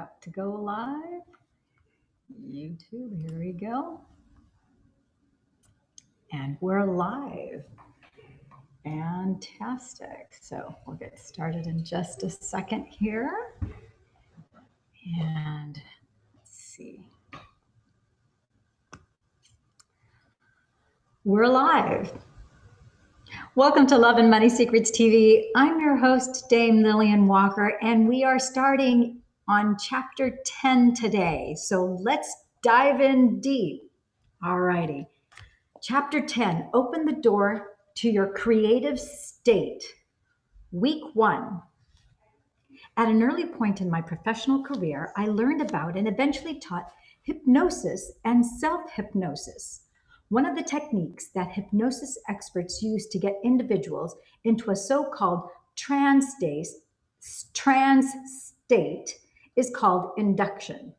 about to go live. YouTube, here we go. And we're live. Fantastic. So we'll get started in just a second here. And let's see. We're live. Welcome to Love and Money Secrets TV. I'm your host, Dame Lillian Walker, and we are starting on chapter 10 today. So let's dive in deep. All righty. Chapter 10, open the door to your creative state. Week 1. At an early point in my professional career, I learned about and eventually taught hypnosis and self-hypnosis. One of the techniques that hypnosis experts use to get individuals into a so-called trance state is called induction.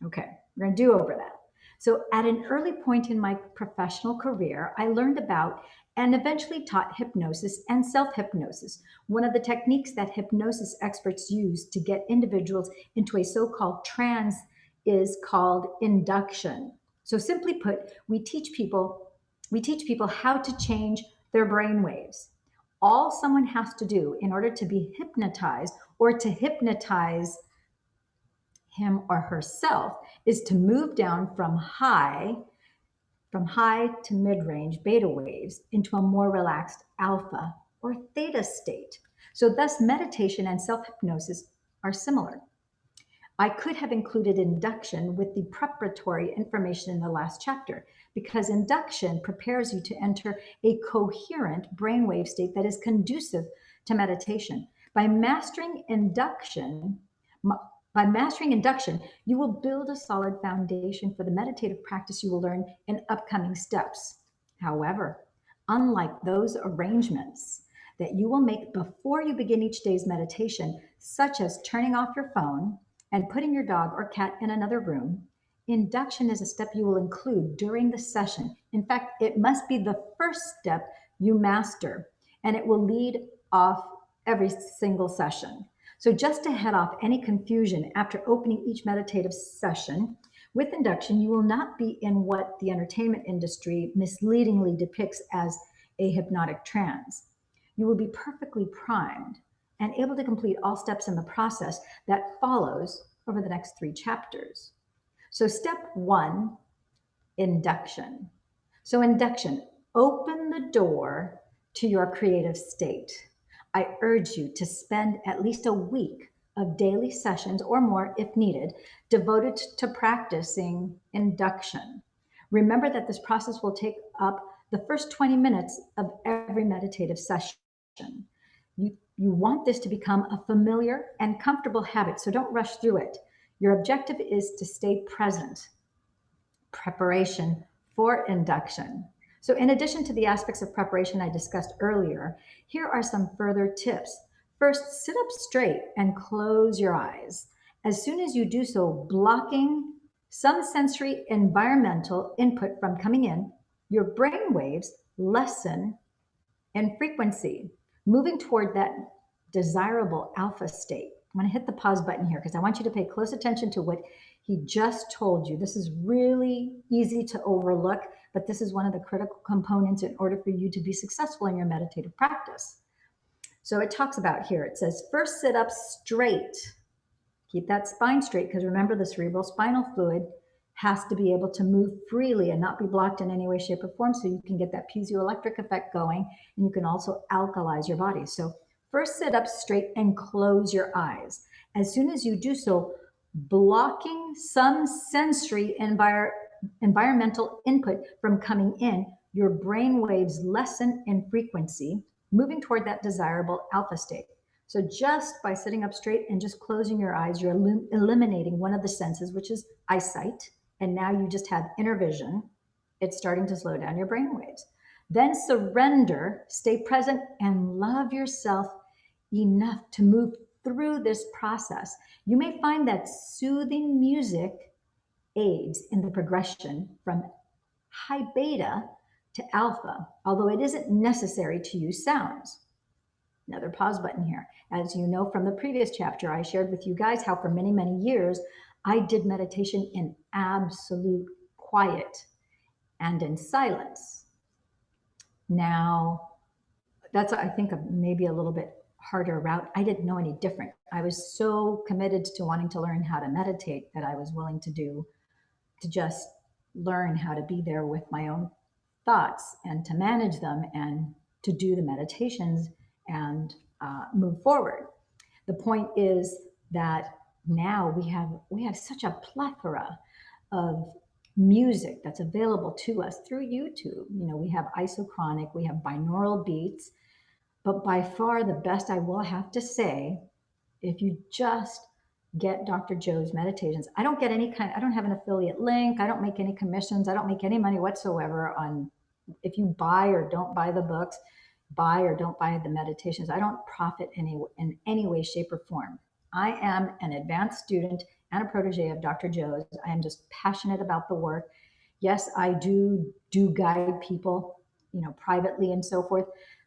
Okay, we're going to do over that. So at an early point in my professional career, I learned about and eventually taught hypnosis and self-hypnosis. One of the techniques that hypnosis experts use to get individuals into a so-called trance is called induction. So simply put, we teach people how to change their brain waves. All someone has to do in order to be hypnotized or to hypnotize him or herself is to move down from high to mid-range beta waves into a more relaxed alpha or theta state. So thus meditation and self-hypnosis are similar. I could have included induction with the preparatory information in the last chapter because induction prepares you to enter a coherent brainwave state that is conducive to meditation. By mastering induction, you will build a solid foundation for the meditative practice you will learn in upcoming steps. However, unlike those arrangements that you will make before you begin each day's meditation, such as turning off your phone and putting your dog or cat in another room, induction is a step you will include during the session. In fact, it must be the first step you master, and it will lead off every single session. So just to head off any confusion after opening each meditative session, with induction, you will not be in what the entertainment industry misleadingly depicts as a hypnotic trance. You will be perfectly primed and able to complete all steps in the process that follows over the next 3 chapters. So step 1, induction. So induction, open the door to your creative state. I urge you to spend at least a week of daily sessions or more if needed, devoted to practicing induction. Remember that this process will take up the first 20 minutes of every meditative session. You want this to become a familiar and comfortable habit, so don't rush through it. Your objective is to stay present. Preparation for induction. So in addition to the aspects of preparation I discussed earlier, here are some further tips. First, sit up straight and close your eyes. As soon as you do so, blocking some sensory environmental input from coming in, your brain waves lessen in frequency, moving toward that desirable alpha state. I'm going to hit the pause button here because I want you to pay close attention to what he just told you. This is really easy to overlook, but this is one of the critical components in order for you to be successful in your meditative practice. So it talks about here, it says, first sit up straight. Keep that spine straight because remember the cerebral spinal fluid has to be able to move freely and not be blocked in any way, shape, or form so you can get that piezoelectric effect going, and you can also alkalize your body. So first sit up straight and close your eyes. As soon as you do so, blocking some sensory environmental input from coming in, your brain waves lessen in frequency, moving toward that desirable alpha state. So just by sitting up straight and just closing your eyes, you're eliminating one of the senses, which is eyesight. And now you just have inner vision. It's starting to slow down your brain waves. Then surrender, stay present, and love yourself enough to move through this process. You may find that soothing music aids in the progression from high beta to alpha, although it isn't necessary to use sounds. Another pause button here. As you know from the previous chapter, I shared with you guys how for many, many years, I did meditation in absolute quiet and in silence. Now, that's, I think, maybe a little bit harder route. I didn't know any different. I was so committed to wanting to learn how to meditate that I was willing to just learn how to be there with my own thoughts and to manage them and to do the meditations and move forward. The point is that now we have such a plethora of music that's available to us through YouTube. You know, we have isochronic, we have binaural beats, but by far the best, I will have to say, if you just get Dr. Joe's meditations. I don't get I don't have an affiliate link. I don't make any commissions. I don't make any money whatsoever on if you buy or don't buy the books, buy or don't buy the meditations. I don't profit in any way, shape, or form. I am an advanced student and a protege of Dr. Joe's. I am just passionate about the work. Yes, I do guide people, you know, privately and so forth,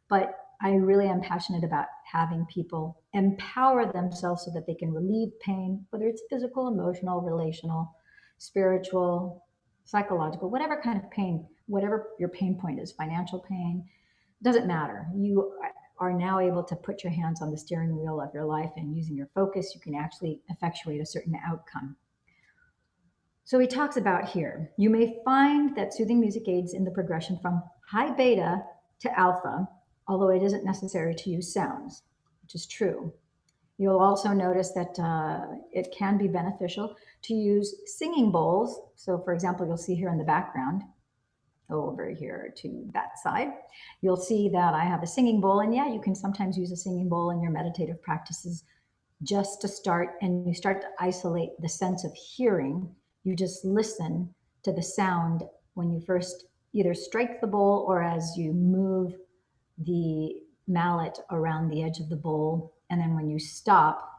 but I really am passionate about having people empower themselves so that they can relieve pain, whether it's physical, emotional, relational, spiritual, psychological, whatever kind of pain, whatever your pain point is, financial pain, doesn't matter. You are now able to put your hands on the steering wheel of your life, and using your focus, you can actually effectuate a certain outcome. So he talks about here, you may find that soothing music aids in the progression from high beta to alpha, although it isn't necessary to use sounds, which is true. You'll also notice that it can be beneficial to use singing bowls. So for example, you'll see here in the background, over here to that side, you'll see that I have a singing bowl. And yeah, you can sometimes use a singing bowl in your meditative practices just to start, and you start to isolate the sense of hearing. You just listen to the sound when you first either strike the bowl or as you move the mallet around the edge of the bowl. And then when you stop,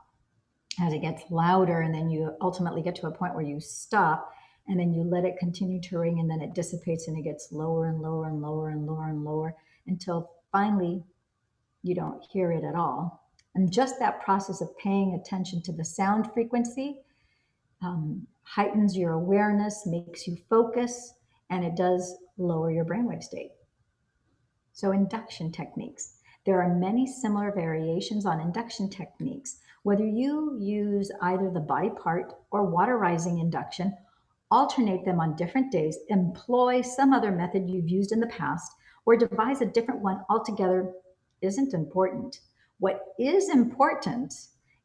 as it gets louder, and then you ultimately get to a point where you stop, and then you let it continue to ring, and then it dissipates and it gets lower and lower and lower and lower and lower until finally you don't hear it at all. And just that process of paying attention to the sound frequency heightens your awareness, makes you focus, and it does lower your brainwave state. So induction techniques. There are many similar variations on induction techniques. Whether you use either the body part or water rising induction, alternate them on different days, employ some other method you've used in the past, or devise a different one altogether isn't important. What is important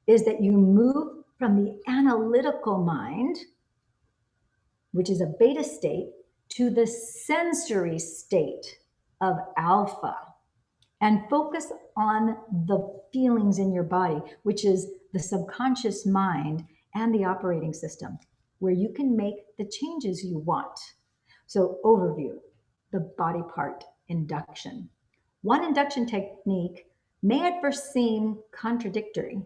is that you move from the analytical mind, which is a beta state, to the sensory state of alpha, and focus on the feelings in your body, which is the subconscious mind and the operating system, where you can make the changes you want. So overview, the body part induction. One induction technique may at first seem contradictory.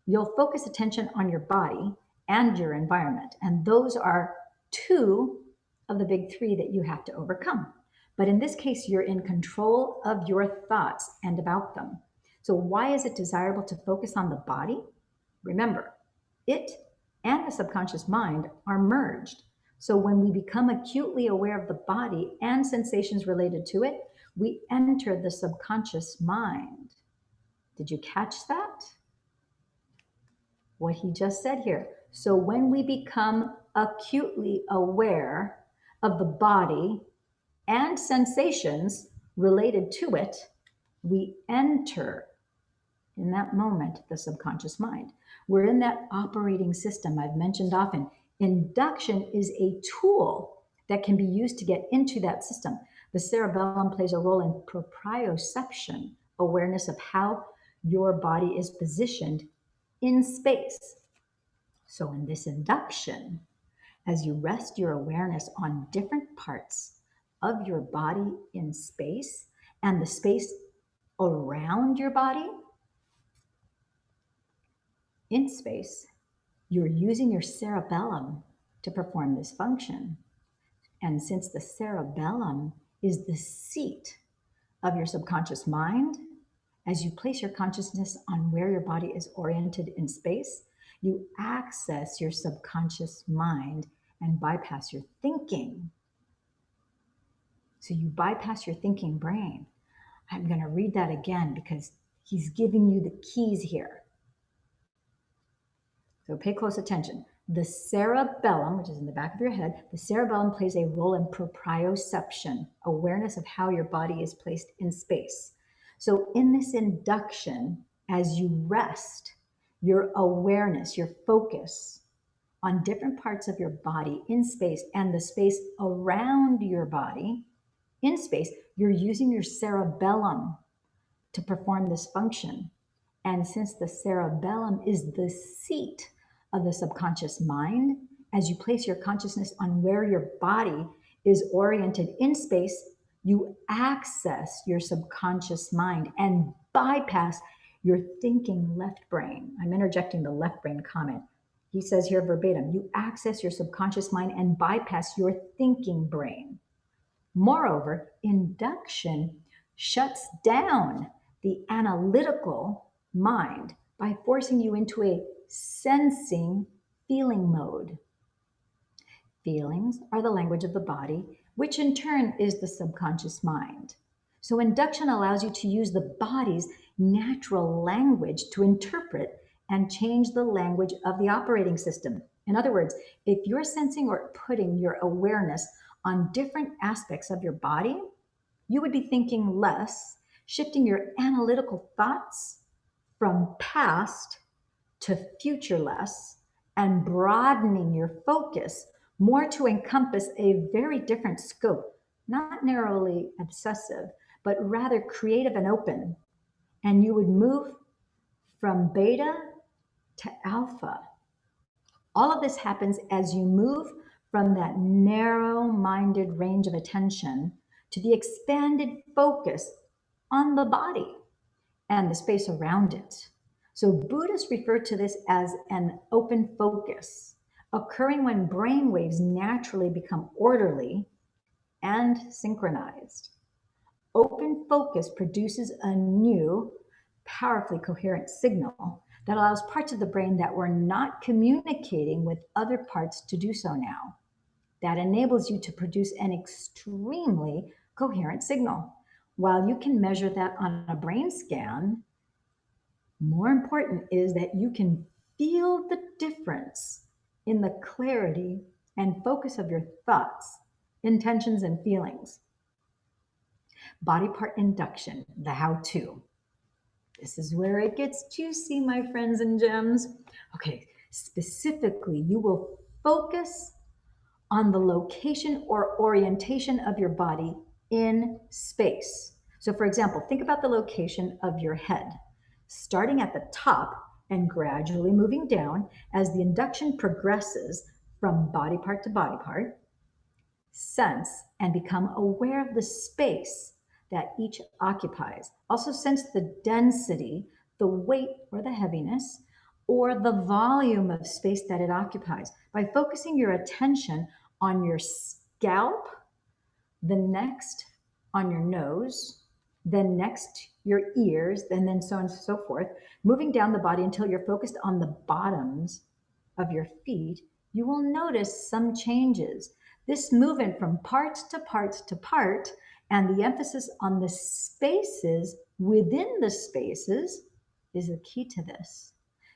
You'll focus attention on your body and your environment, and those are two of the big three that you have to overcome. But in this case, you're in control of your thoughts and about them. So why is it desirable to focus on the body? Remember, it and the subconscious mind are merged. So when we become acutely aware of the body and sensations related to it, we enter the subconscious mind. Did you catch that? What he just said here. So when we become acutely aware of the body and sensations related to it, we enter in that moment the subconscious mind. We're in that operating system I've mentioned often. Induction is a tool that can be used to get into that system. The cerebellum plays a role in proprioception, awareness of how your body is positioned in space. So in this induction, as you rest your awareness on different parts of your body in space and the space around your body in space, you're using your cerebellum to perform this function. And since the cerebellum is the seat of your subconscious mind As you place your consciousness on where your body is oriented in space, you access your subconscious mind and bypass your thinking. So you bypass your thinking brain. I'm going to read that again because he's giving you the keys here. So pay close attention. The cerebellum, which is in the back of your head, the cerebellum plays a role in proprioception, awareness of how your body is placed in space. So in this induction, as you rest your awareness, your focus on different parts of your body in space and the space around your body in space, you're using your cerebellum to perform this function. And since the cerebellum is the seat of the subconscious mind, as you place your consciousness on where your body is oriented in space, you access your subconscious mind and bypass your thinking left brain. I'm interjecting the left brain comment. He says here verbatim, you access your subconscious mind and bypass your thinking brain. Moreover, induction shuts down the analytical mind by forcing you into a sensing feeling mode. Feelings are the language of the body, which in turn is the subconscious mind. So induction allows you to use the body's natural language to interpret and change the language of the operating system. In other words, if you're sensing or putting your awareness on different aspects of your body, you would be thinking less, shifting your analytical thoughts from past to future less, and broadening your focus more to encompass a very different scope, not narrowly obsessive, but rather creative and open. And you would move from beta to alpha. All of this happens as you move from that narrow-minded range of attention to the expanded focus on the body and the space around it. So Buddhists refer to this as an open focus, occurring when brain waves naturally become orderly and synchronized. Open focus produces a new, powerfully coherent signal that allows parts of the brain that were not communicating with other parts to do so now. That enables you to produce an extremely coherent signal. While you can measure that on a brain scan, more important is that you can feel the difference in the clarity and focus of your thoughts, intentions, and feelings. Body part induction, the how-to. This is where it gets juicy, my friends and gems. Okay, specifically, you will focus on the location or orientation of your body in space. So for example, think about the location of your head, starting at the top and gradually moving down as the induction progresses from body part to body part. Sense and become aware of the space that each occupies. Also sense the density, the weight or the heaviness, or the volume of space that it occupies by focusing your attention on your scalp, the next on your nose, then next your ears, and then so on and so forth, moving down the body until you're focused on the bottoms of your feet. You will notice some changes. This movement from part to part to part, and the emphasis on the spaces within the spaces is the key to this.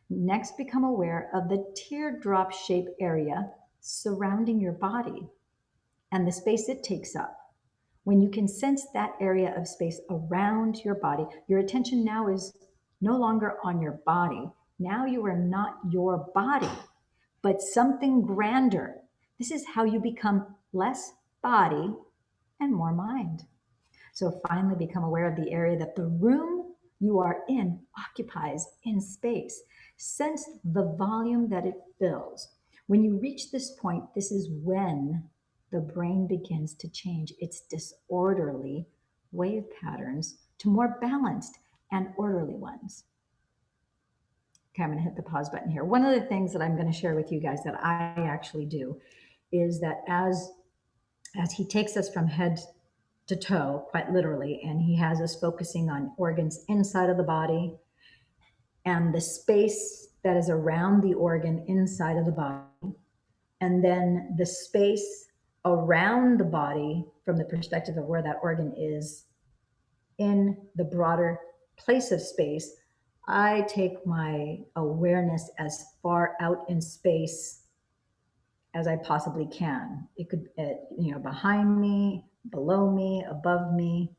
Next, become aware of the teardrop shape area surrounding your body and the space it takes up. When you can sense that area of space around your body, your attention now is no longer on your body. Now you are not your body, but something grander. This is how you become less body and more mind. So finally become aware of the area that the room you are in occupies in space. Sense the volume that it fills. When you reach this point, this is when the brain begins to change its disorderly wave patterns to more balanced and orderly ones. Okay, I'm going to hit the pause button here. One of the things that I'm going to share with you guys that I actually do is that as he takes us from head to toe, quite literally, and he has us focusing on organs inside of the body and the space that is around the organ inside of the body, and then the space around the body from the perspective of where that organ is in the broader place of space. I take my awareness as far out in space as I possibly can. It could, behind me, below me, above me.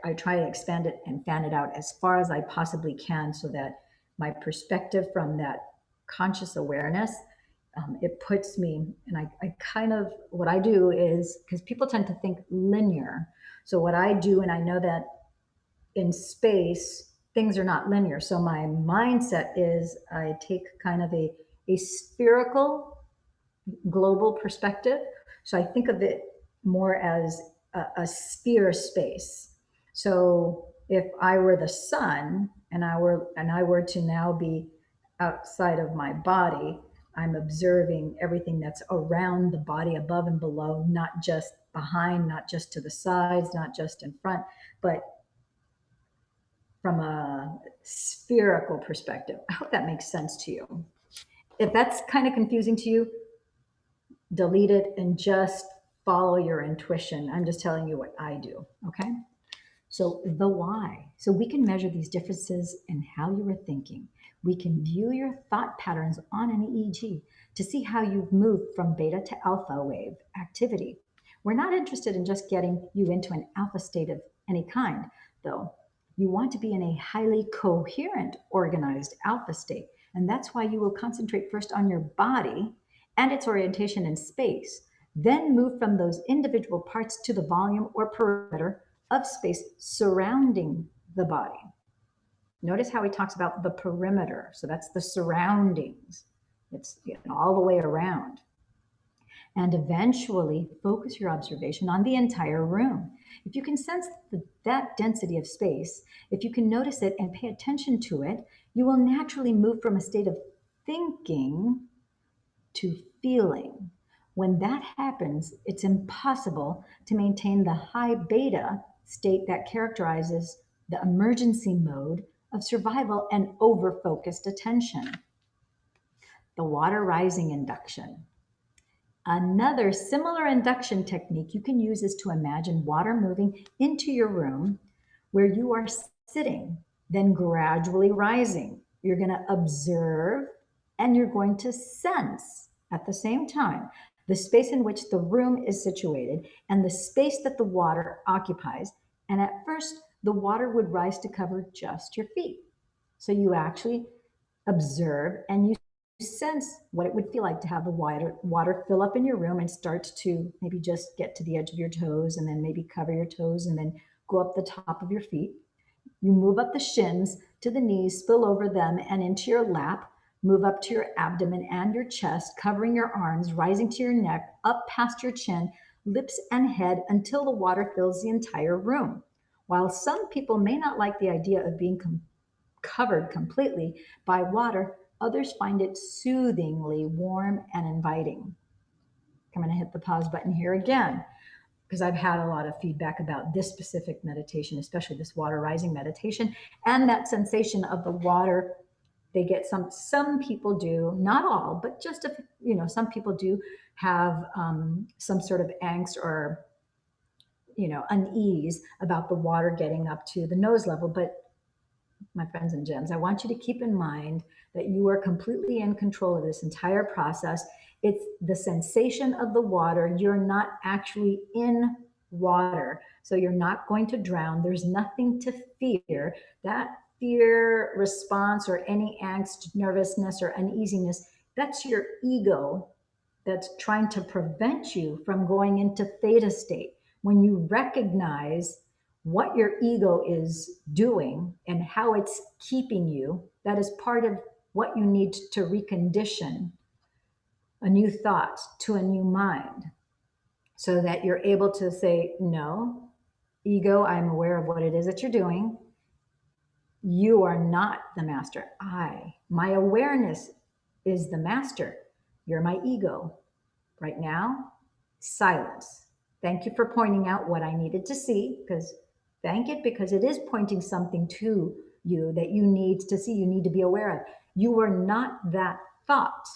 I try to expand it and fan it out as far as I possibly can so that my perspective from that conscious awareness, it puts me, and I kind of, what I do is, because people tend to think linear. So what I do, and I know that in space, things are not linear. So my mindset is I take kind of a spherical global perspective. So I think of it more as a sphere space. So if I were the sun and I were to now be outside of my body, I'm observing everything that's around the body, above and below, not just behind, not just to the sides, not just in front, but from a spherical perspective. I hope that makes sense to you. If that's kind of confusing to you, delete it and just follow your intuition. I'm just telling you what I do, okay? So the why. So we can measure these differences in how you were thinking. We can view your thought patterns on an EEG to see how you've moved from beta to alpha wave activity. We're not interested in just getting you into an alpha state of any kind, though. You want to be in a highly coherent, organized alpha state. And that's why you will concentrate first on your body and its orientation in space, then move from those individual parts to the volume or perimeter of space surrounding the body. Notice how he talks about the perimeter. So that's the surroundings. It's all the way around. And eventually focus your observation on the entire room. If you can sense that density of space, if you can notice it and pay attention to it, you will naturally move from a state of thinking to feeling. When that happens, it's impossible to maintain the high beta state that characterizes the emergency mode of survival and over-focused attention. The water rising induction. Another similar induction technique you can use is to imagine water moving into your room where you are sitting, then gradually rising. You're going to observe and you're going to sense at the same time the space in which the room is situated and the space that the water occupies. And at first, the water would rise to cover just your feet. So you actually observe and you sense what it would feel like to have the water fill up in your room and start to maybe just get to the edge of your toes and then maybe cover your toes and then go up the top of your feet. You move up the shins to the knees, spill over them and into your lap, move up to your abdomen and your chest, covering your arms, rising to your neck, up past your chin, lips and head until the water fills the entire room. While some people may not like the idea of being covered completely by water, others find it soothingly warm and inviting. I'm going to hit the pause button here again because I've had a lot of feedback about this specific meditation, especially this water rising meditation, and that sensation of the water. They get some people do, not all, but just some people do have some sort of angst or unease about the water getting up to the nose level. But my friends and gems, I want you to keep in mind that you are completely in control of this entire process. It's the sensation of the water. You're not actually in water, so you're not going to drown. There's nothing to fear. That fear response or any angst, nervousness, or uneasiness, that's your ego that's trying to prevent you from going into theta state. When you recognize what your ego is doing and how it's keeping you, that is part of what you need to recondition a new thought to a new mind so that you're able to say, no, ego, I'm aware of what it is that you're doing. You are not the master. My awareness is the master. You're my ego. Right now, silence. Thank you for pointing out what I needed to see, because thank it, because it is pointing something to you that you need to see, you need to be aware of. You were not that thought,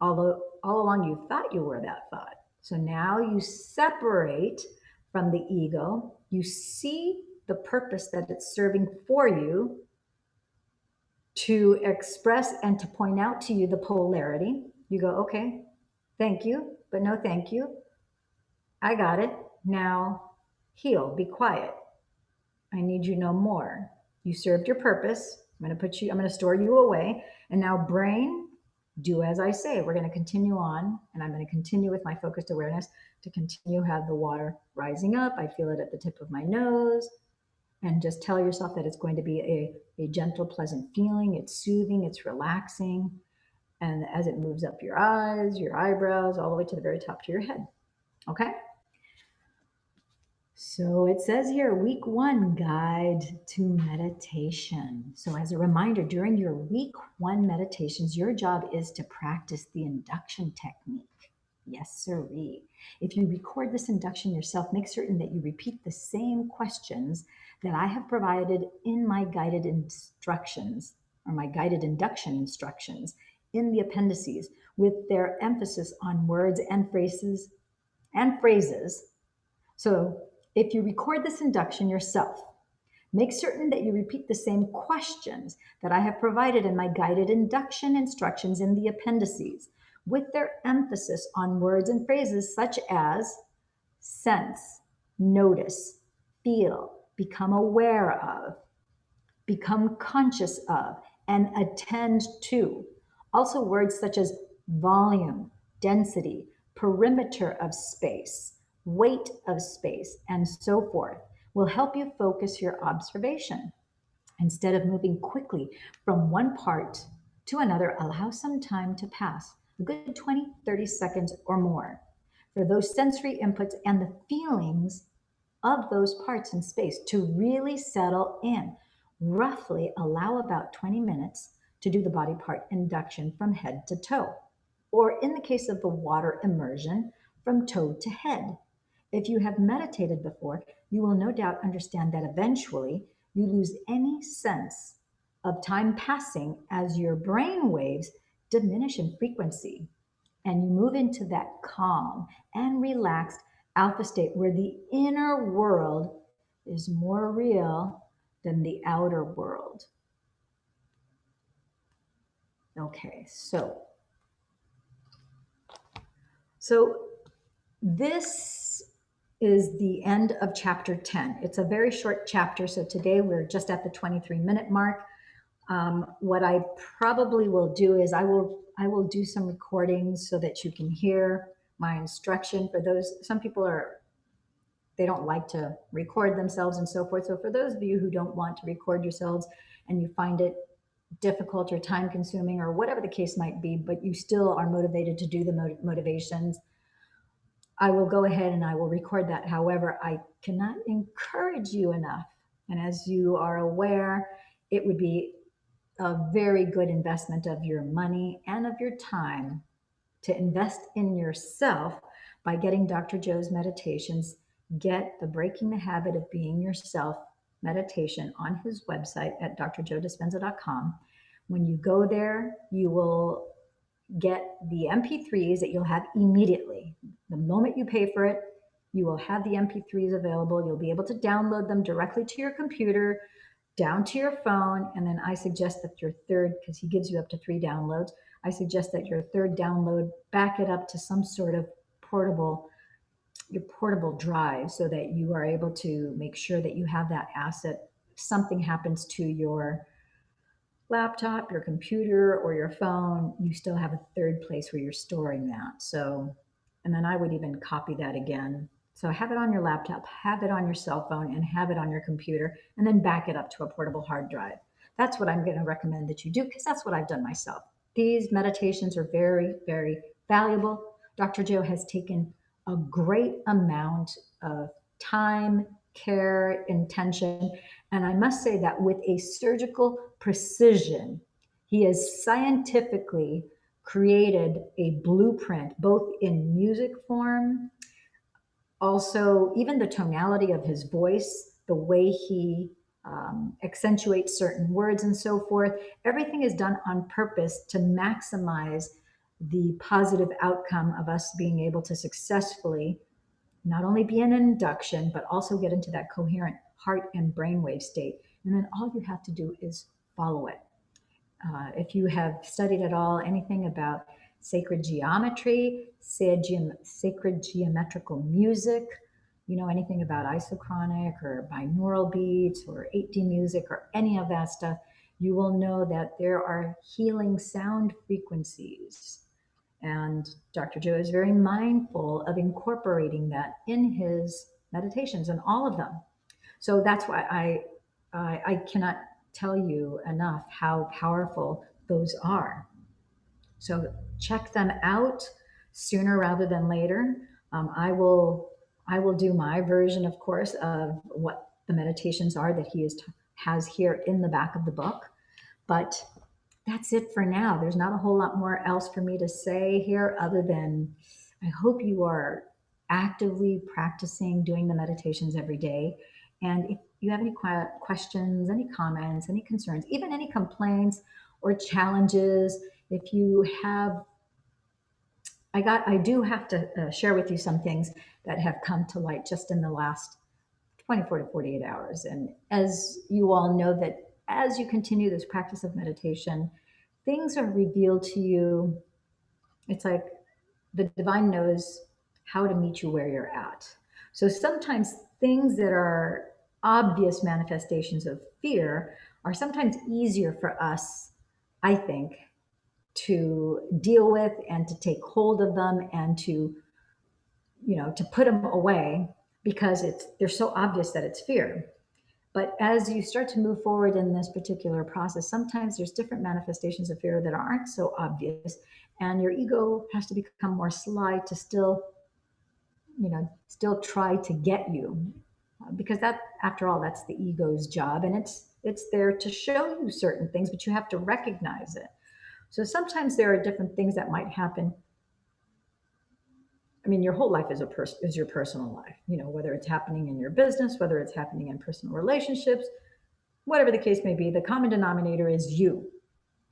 although all along you thought you were that thought. So now you separate from the ego, you see the purpose that it's serving for you to express and to point out to you the polarity. You go, okay, thank you, but no thank you. I got it. Now heal, be quiet. I need you no more. You served your purpose. I'm going to store you away. And now, brain, do as I say. We're going to continue on, and I'm going to continue with my focused awareness to continue have the water rising up. I feel it at the tip of my nose. And just tell yourself that it's going to be a gentle, pleasant feeling. It's soothing, it's relaxing. And as it moves up your eyes, your eyebrows, all the way to the very top to your head. Okay? So it says here, week 1, guide to meditation. So as a reminder, during your week 1 meditations, your job is to practice the induction technique. Yes, sirree. If you record this induction yourself, make certain that you repeat the same questions that I have provided in my guided instructions, or my guided induction instructions in the appendices, with their emphasis on words and phrases. So if you record this induction yourself, make certain that you repeat the same questions that I have provided in my guided induction instructions in the appendices, with their emphasis on words and phrases such as sense, notice, feel, become aware of, become conscious of, and attend to. Also, words such as volume, density, perimeter of space, weight of space, and so forth will help you focus your observation. Instead of moving quickly from one part to another, allow some time to pass, a good 20, 30 seconds or more, for those sensory inputs and the feelings of those parts in space to really settle in. Roughly allow about 20 minutes to do the body part induction from head to toe, or in the case of the water immersion, from toe to head. If you have meditated before, you will no doubt understand that eventually you lose any sense of time passing as your brain waves diminish in frequency, and you move into that calm and relaxed alpha state where the inner world is more real than the outer world. Okay, so this is the end of chapter 10. It's a very short chapter, so today we're just at the 23-minute mark. What I probably will do is I will do some recordings so that you can hear my instruction. For those, some people they don't like to record themselves and so forth. So for those of you who don't want to record yourselves and you find it difficult or time consuming or whatever the case might be, but you still are motivated to do the motivations, I will go ahead and I will record that. However, I cannot encourage you enough. And as you are aware, it would be a very good investment of your money and of your time to invest in yourself by getting Dr. Joe's meditations. Get the Breaking the Habit of Being Yourself meditation on his website at drjoedispenza.com. When you go there, you will get the MP3s that you'll have immediately. The moment you pay for it, you will have the MP3s available. You'll be able to download them directly to your computer, down to your phone, and then I suggest that your third, because he gives you up to 3 downloads, I suggest that your third download, back it up to some sort of portable drive so that you are able to make sure that you have that asset. If something happens to your laptop, your computer, or your phone, you still have a third place where you're storing that. So, and then I would even copy that again. So have it on your laptop, have it on your cell phone, and have it on your computer, and then back it up to a portable hard drive. That's what I'm going to recommend that you do, because that's what I've done myself. These meditations are very, very valuable. Dr. Joe has taken a great amount of time, care, intention, and I must say that with a surgical precision, he has scientifically created a blueprint, both in music form, Also, even the tonality of his voice, the way he accentuates certain words and so forth, everything is done on purpose to maximize the positive outcome of us being able to successfully not only be in induction, but also get into that coherent heart and brainwave state. And then all you have to do is follow it. If you have studied at all anything about sacred geometry, sacred geometrical music, you know anything about isochronic or binaural beats or 8D music or any of that stuff, you will know that there are healing sound frequencies. And Dr. Joe is very mindful of incorporating that in his meditations and all of them. So that's why I cannot tell you enough how powerful those are. So check them out sooner rather than later. I will do my version, of course, of what the meditations are that he has here in the back of the book. But that's it for now. There's not a whole lot more else for me to say here other than I hope you are actively practicing doing the meditations every day. And if you have any questions, any comments, any concerns, even any complaints or challenges, if you have, I do have to share with you some things that have come to light just in the last 24 to 48 hours. And as you all know, that as you continue this practice of meditation, things are revealed to you. It's like the divine knows how to meet you where you're at. So sometimes things that are obvious manifestations of fear are sometimes easier for us, I think, to deal with and to take hold of them and to, to put them away because they're so obvious that it's fear. But as you start to move forward in this particular process, sometimes there's different manifestations of fear that aren't so obvious, and your ego has to become more sly to still try to get you, because that, after all, that's the ego's job, and it's there to show you certain things, but you have to recognize it. So sometimes there are different things that might happen. I mean, your whole life is your personal life. Whether it's happening in your business, whether it's happening in personal relationships, whatever the case may be, the common denominator is you.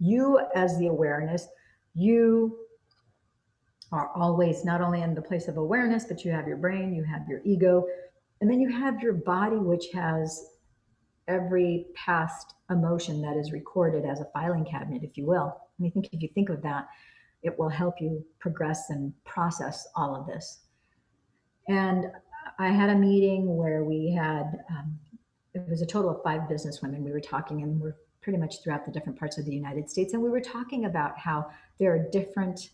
You as the awareness, you are always not only in the place of awareness, but you have your brain, you have your ego, and then you have your body, which has every past emotion that is recorded as a filing cabinet, if you will. I mean, if you think of that, it will help you progress and process all of this. And I had a meeting where we had, it was a total of 5 businesswomen. We were talking, and we're pretty much throughout the different parts of the United States. And we were talking about how there are different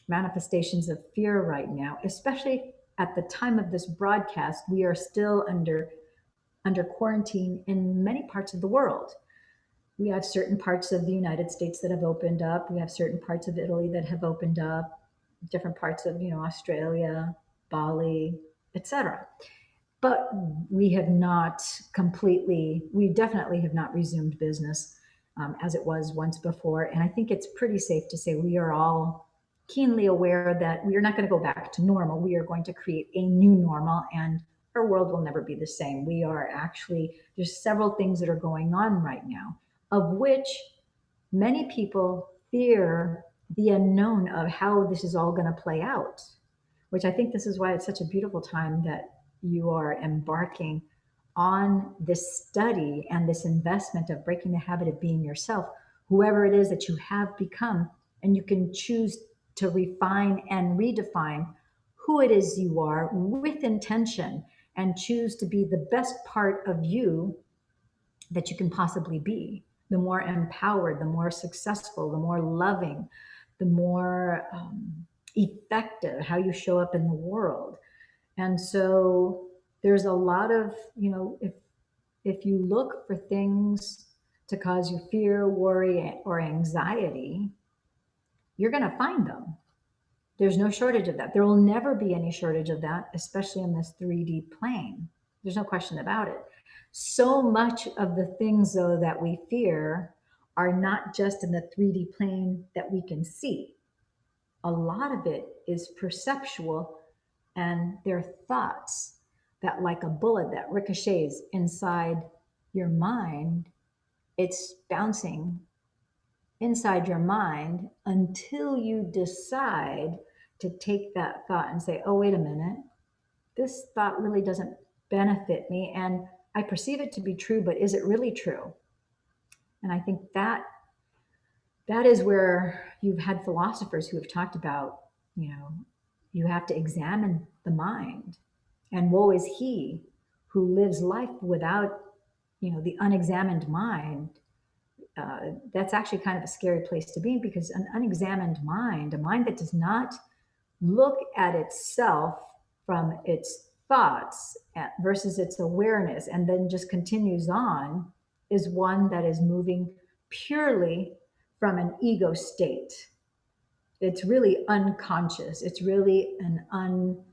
manifestations of fear right now, especially at the time of this broadcast. We are still under quarantine in many parts of the world. We have certain parts of the United States that have opened up. We have certain parts of Italy that have opened up, different parts of, Australia, Bali, etc. But we definitely have not resumed business as it was once before. And I think it's pretty safe to say we are all keenly aware that we are not going to go back to normal. We are going to create a new normal, and our world will never be the same. There's several things that are going on right now, of which many people fear the unknown of how this is all going to play out, which I think this is why it's such a beautiful time that you are embarking on this study and this investment of breaking the habit of being yourself, whoever it is that you have become, and you can choose to refine and redefine who it is you are with intention and choose to be the best part of you that you can possibly be. The more empowered, the more successful, the more loving, the more effective, how you show up in the world. And so there's a lot of, if you look for things to cause you fear, worry, or anxiety, you're going to find them. There's no shortage of that. There will never be any shortage of that, especially in this 3D plane. There's no question about it. So much of the things, though, that we fear are not just in the 3D plane that we can see. A lot of it is perceptual And they're thoughts that, like a bullet that ricochets inside your mind, it's bouncing inside your mind until you decide to take that thought and say, oh, wait a minute, this thought really doesn't benefit me. And I perceive it to be true, but is it really true? And I think that is where you've had philosophers who have talked about, you have to examine the mind. And woe is he who lives life without, the unexamined mind. That's actually kind of a scary place to be, because an unexamined mind, a mind that does not look at itself from its thoughts versus its awareness and then just continues on, is one that is moving purely from an ego state. It's really unconscious. It's really an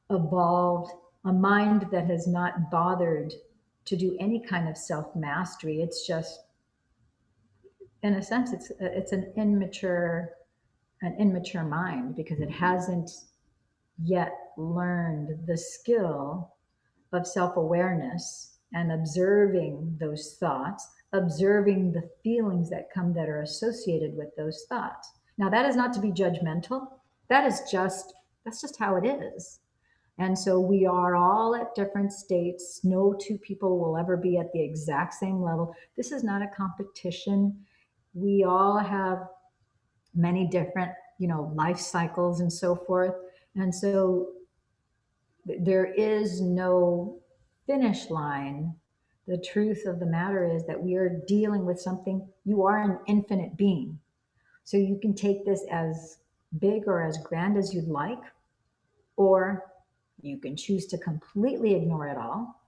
unevolved, a mind that has not bothered to do any kind of self-mastery. It's just, in a sense, it's an immature mind, because it hasn't yet learned the skill of self-awareness and observing those thoughts, observing the feelings that come that are associated with those thoughts. Now, that is not to be judgmental. That's just how it is. And so we are all at different states. No two people will ever be at the exact same level. This is not a competition. We all have many different, life cycles and so forth. And so there is no finish line. The truth of the matter is that we are dealing with something. You are an infinite being. So you can take this as big or as grand as you'd like, or you can choose to completely ignore it all.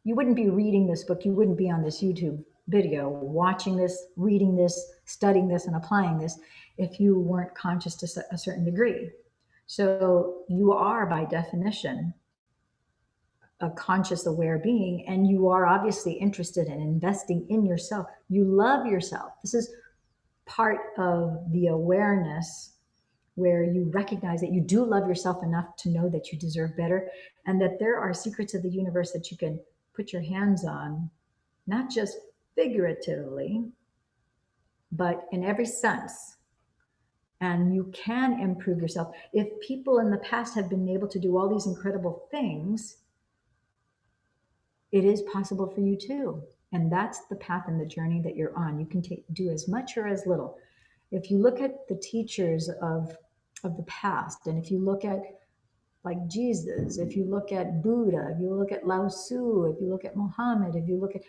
You wouldn't be reading this book. You wouldn't be on this YouTube video, watching this, reading this, studying this, and applying this if you weren't conscious to a certain degree. So you are, by definition, a conscious, aware being, and you are obviously interested in investing in yourself. You love yourself. This is part of the awareness, where you recognize that you do love yourself enough to know that you deserve better, and that there are secrets of the universe that you can put your hands on, not just figuratively, but in every sense. And you can improve yourself. If people in the past have been able to do all these incredible things, it is possible for you too. And that's the path and the journey that you're on. You can do as much or as little. If you look at the teachers of the past, and if you look at like Jesus, if you look at Buddha, if you look at Lao Tzu, if you look at Muhammad, if you look at,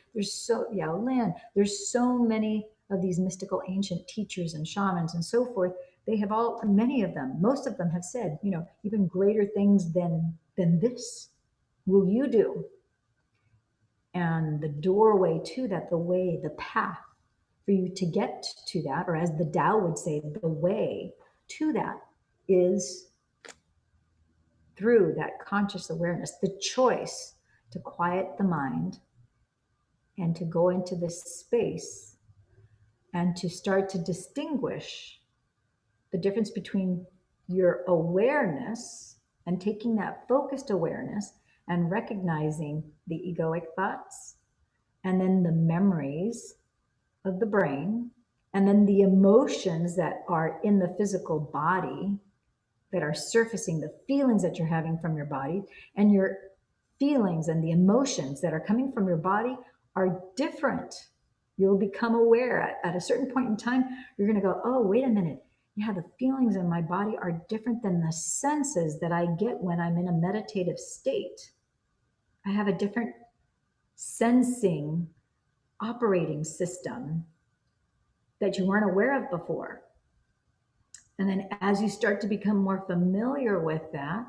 Yao Lin, there's so many of these mystical ancient teachers and shamans and so forth. They have many of them, most of them have said, even greater things than this will you do. And the doorway to that, the path for you to get to that, or as the Tao would say, the way to that is through that conscious awareness, the choice to quiet the mind and to go into this space and to start to distinguish the difference between your awareness and taking that focused awareness and recognizing the egoic thoughts, and then the memories of the brain, and then the emotions that are in the physical body that are surfacing, the feelings that you're having from your body, and your feelings and the emotions that are coming from your body are different. You'll become aware at a certain point in time, you're going to go, oh, wait a minute. Yeah, the feelings in my body are different than the senses that I get when I'm in a meditative state. I have a different sensing operating system that you weren't aware of before. And then as you start to become more familiar with that,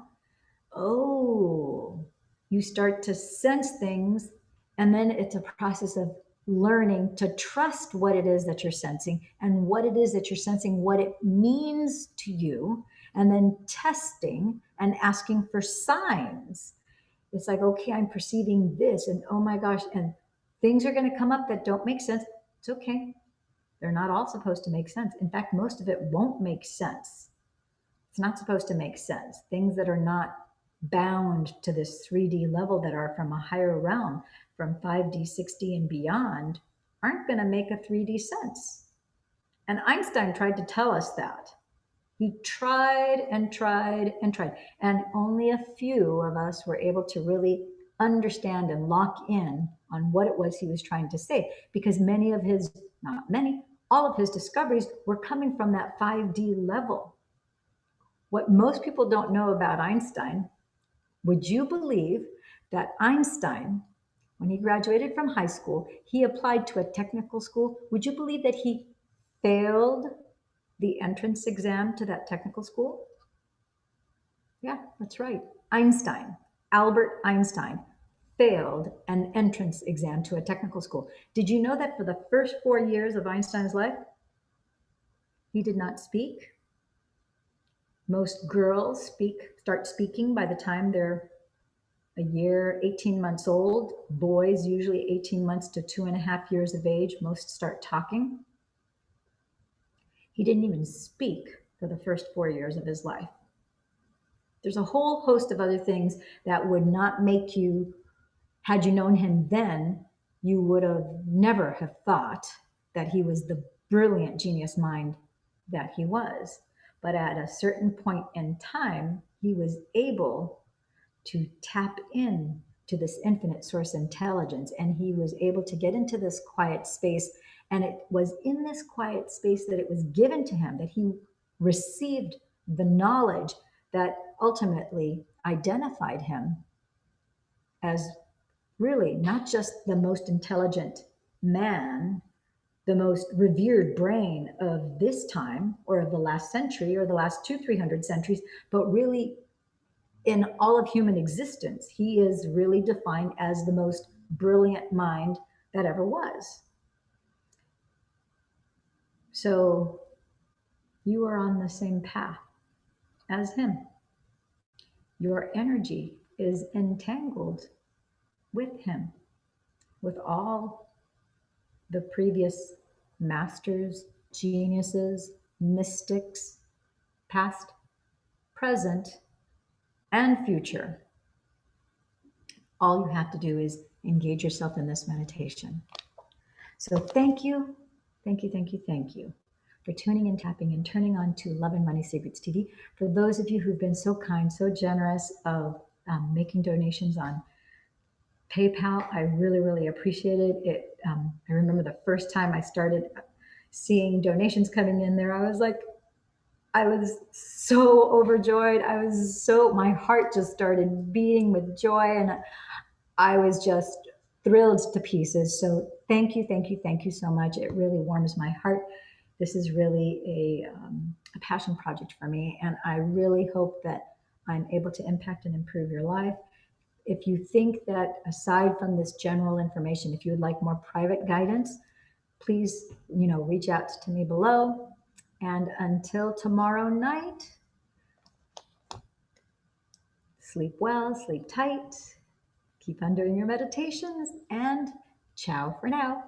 you start to sense things. And then it's a process of learning to trust what it is that you're sensing, and what it is that you're sensing, what it means to you, and then testing and asking for signs. It's like, okay, I'm perceiving this, and oh my gosh, and things are going to come up that don't make sense. It's okay. They're not all supposed to make sense. In fact, most of it won't make sense. It's not supposed to make sense. Things that are not bound to this 3D level that are from a higher realm, from 5D, 6D, and beyond, aren't going to make a 3D sense. And Einstein tried to tell us that. He tried and tried and tried. And only a few of us were able to really understand and lock in on what it was he was trying to say, because many of his, not many, all of his discoveries were coming from that 5D level. What most people don't know about Einstein, would you believe that Einstein, when he graduated from high school, he applied to a technical school? Would you believe that he failed the entrance exam to that technical school? Yeah, that's right. Einstein, Albert Einstein, failed an entrance exam to a technical school. Did you know that for the first 4 years of Einstein's life, he did not speak? Most girls start speaking by the time they're a year, 18 months old. Boys, usually 18 months to 2.5 years of age, most start talking. He didn't even speak for the first 4 years of his life. There's a whole host of other things that would not make you, had you known him then, you would have never have thought that he was the brilliant genius mind that he was. But at a certain point in time, he was able to tap in to this infinite source intelligence, and he was able to get into this quiet space. And it was in this quiet space that it was given to him, that he received the knowledge that ultimately identified him as really not just the most intelligent man, the most revered brain of this time or of the last century or the last 200-300 centuries, but really in all of human existence. He is really defined as the most brilliant mind that ever was. So you are on the same path as him. Your energy is entangled with him, with all the previous masters, geniuses, mystics, past, present, and future. All you have to do is engage yourself in this meditation. So thank you for tuning in, tapping, and turning on to Love and Money Secrets TV. For those of you who've been so kind, so generous of making donations on PayPal, I really, really appreciate it. I remember the first time I started seeing donations coming in there, I was so overjoyed. My heart just started beating with joy, and I was just thrilled to pieces. So thank you so much. It really warms my heart. This is really a passion project for me, and I really hope that I'm able to impact and improve your life. If you think that aside from this general information, if you would like more private guidance, please, reach out to me below. And until tomorrow night, sleep well, sleep tight, keep on doing your meditations, and ciao for now.